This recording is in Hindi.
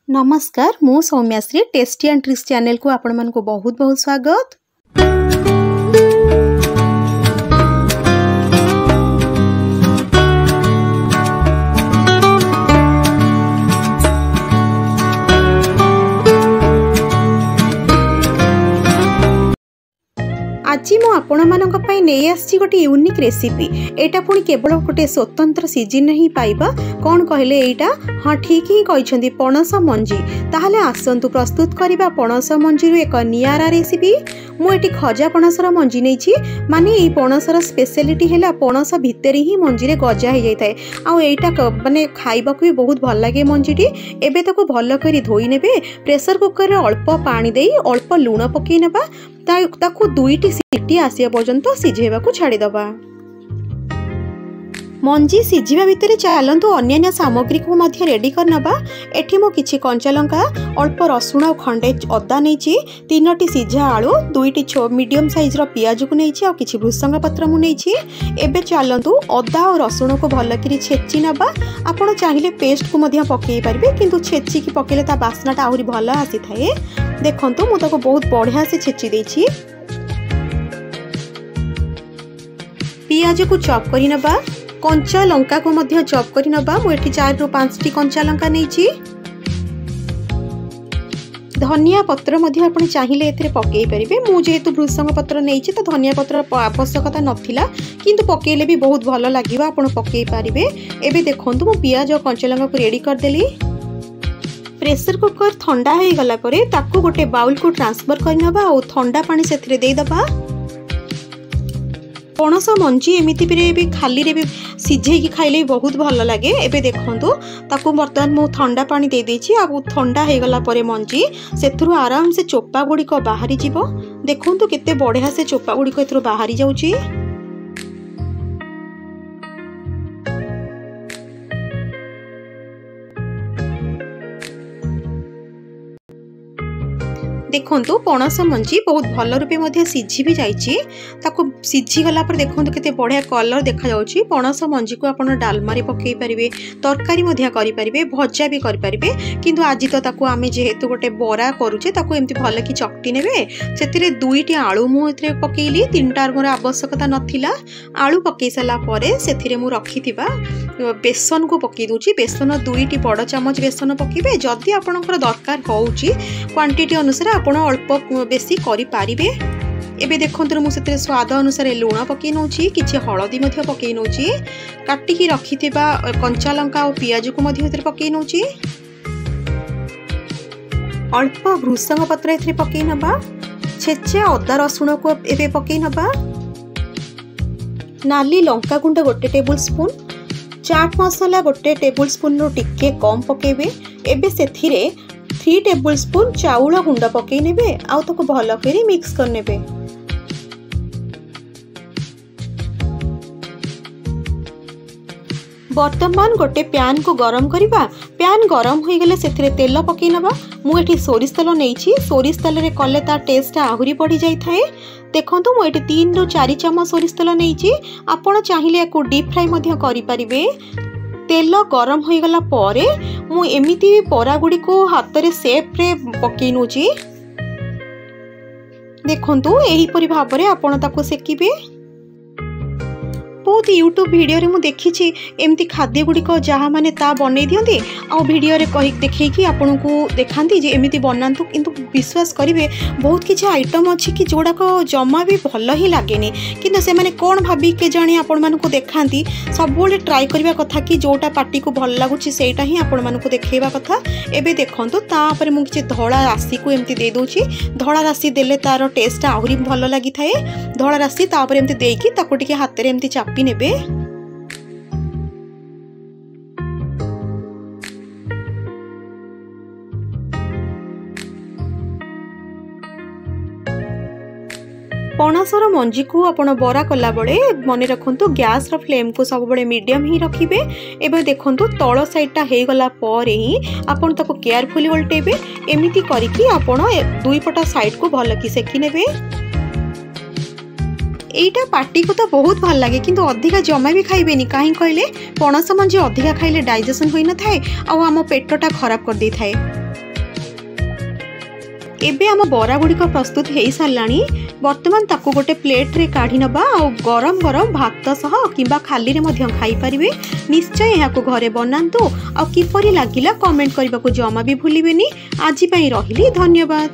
नमस्कार मु सौम्याश्री टेस्टी एंड ट्रिक्स चैनल को आपण मन को बहुत बहुत स्वागत। आज मु आपण मानक पई नै आसी गोटे यूनिक रेसिपी। एटा पुणी केवल गोटे स्वतंत्र सीजन नहीं पाइबा कौन कहले एटा हाँ ठीक ही कहिसेंती पणस मंजी। ताहले आसंतु प्रस्तुत करिबा पणस मंजी एक नियारा रेसिपी। मु एटी खजा पणसर मंजी नैछि माने ई पणसर स्पेशलिटी हैला पणस भितर ही मंजी रे गजा हो जाय आ एटा माने खाइबा को भी बहुत भल लागे मंजीटी। एबे ताको भल करी धोई नेबे प्रेशर कुकर रे अल्प पानी देई अल्प लूण पकई नेबा ताकू दुईटी सीटी आसिया पर्यंत सिझेबा को छाड़ी दबा। मंजी सिझिबा भितर चलतु अन्य सामग्री को मध्य रेडी कर नबा। एठी मो किछि कंचा लंका अल्प रसुण और खंडे अदा नैछि, 3टी सिझा आलू, 2टी मीडियम साइज रो पियाज को नैछि और किछि भृसंग पत्र मु नैछि। एबे चलतु अदा और रसुण को भल करी छेची नबा। आपण चाहिले पेस्ट को मध्य पकई परिबे किंतु छेची की पकेले ता बास्नाटा आहुरी भल आसी थाए। देखंतु मु ताको बहुत बढ़िया से छेची देछि। पियाज को चॉप करी नबा, कंचा लंका को मध्य चॉप करी नबा। मु एठी 4 ରୁ 5टी कंचा लंका नैछि। धनिया पत्र मध्य आपण चाहिले एथिरे पकेई परिबे। मु जेहेतु भृसंग पत्र नैछि तो धनिया पत्र आवश्यकता नथिला किंतु पकेइले भी बहुत भलो लागिबा, आपण पकेई परिबे। एबे देखंतु मु पियाज और कंचा लंका को रेडी कर देली। प्रेशर कुकर ठंडा हो गला परे ताकू गोटे बाउल को ट्रांसफर कर नबा और ठंडा पानी सेथिरे दे दबा। पणस मंजी एमिति भी खाली रे भी सिझे की खाइले बहुत भल लगे। एबे देखंतु ताकू बर्तमान मु ठंडा पानी दे देछि। अब ठंडा हो गला परे मंजी सेथुरु आराम से चोपा गुडी को बाहरी जिवो। देखंतु केते बढ़िया से चोपा गुडी को एथुरु बाहरी जाउची। देखंतु पणस मंजी बहुत भल रूपे मध्य सिझी भी जाइछि। ताको सिझी गला पर देखंतु केते बढ़िया कलर देखा जाउछि। पणस मंजी को आपण डालमा रे पकेई परिबे, तरकारी मध्य करि परिबे, भजा भी करि परिबे। किंतु आज तो ताको आमे जेहेतु गोटे बरा करूचे ताको एम्ति भल कि चकटी नेबे। सेतिरे 2टी आलू मु एथिरे पकेइली, 3टार मोर आवश्यकता नथिला। आलू पकेई सला परे सेथिरे मु रखिथिबा बेसन को पकेई दूची। बेसन 2टी बड़ चमच बेसन पकेबे। जदि आपनकर दरकार होउची क्वांटिटी अनुसार आपण अल्प बेसी करि पारिबे। एबे देखंतु मु सेते स्वाद अनुसार लूण पकेई नउची, किछि हळदी मध्य पकेई नउची, काटी की रखिथिबा कंचा लंका और पियाज को मध्य एथिरे पकेई नउची। अल्प भृसंग पत्र एथिरे पकेई नबा। छेचा अदा रसुण को एबे पकेई नबा। नाली लंका गुंड 1 table spoon, chaat masala 1 table spoon रो टिके कम पकेबे। एबे सेथिरे 3 टेबल स्पून चाउल गुंड पकई नेबे आउ ताको भल करी मिक्स कर नेबे। वर्तमान गोटे पैन को गरम करिबा। पैन गरम हो गले सेथिरे तेल पकई नबा। मु एठी सोरिष तेल नैछि। सोरिष तेल रे कले ता टेस्ट आहुरी बढ़ी जाई थाए। देखंतु मु एठी 3 ରୁ 4 चमच सोरिष तेल नैछि। आपण चाहिले को डीप फ्राई मध्य करि परिबे। तेल गरम हो गला परे मु एमिति परा गुडी को हाथ रे शेप रे पकई नउची। देखंतु एही परि भाबरे आपण ताको सेकिबे। बहुत यूट्यूब वीडियो रे मु देखिछि एमती खाद्य गुडी को जहा माने ता बनै दियंती आ वीडियो रे कहि देखै कि आपन को देखांती जे एमिति बनांतु। किंतु विश्वास करिवे बहुत किछि आइटम अछि कि जोडा को जमा भी भल ही लागेनी। किंतु से माने कोन भाबी के जानि आपन मन को देखांती। सब बोले ट्राई करबा कथा कि जोटा पार्टी को भल लागुछि सेटा ही आपन मन को देखेबा कथा। एबे देखंतु ता पर मु किछि धळा राशि को एमती दे दोछि। धळा राशि देले तार टेस्ट आहुरी भल लागि थाए। धळा राशि ता पर एमती देकी ताको टिके हाथ रे एमती चापी नेबे। पणसर मंजी को आपण बरा कला बळे मने रखंतु गैस रो फ्लेम को सब बळे मीडियम ही रखिबे। एबे देखंतु तळ साइडटा हे गला परे ही आपण ताको केयरफुली उल्टेबे। एमिति करिकि आपण दुई पटा साइड को भल कि सेकी नेबे। एटा पार्टी को तो बहुत भल लगे किंतु अधिका जमा भी खाइबेनी कहीं कहले पणस मंजी अधिका खाइले डाइजेशन होई न थाए आ आम पेटटा खराब कर दी थाए। एबे आम बरा गुड़िक प्रस्तुत हो साराणी। बर्तमान ताकू गोटे प्लेट रे काढ़ी नबा और गरम गरम भात सह किंबा खाली रे मध्य खाई परिबे। निश्चय यहाँ घरे बनातु आ किपरि लागिला कमेंट करने को जमा भी भूलिबेनी। आज पई रहिली, धन्यवाद।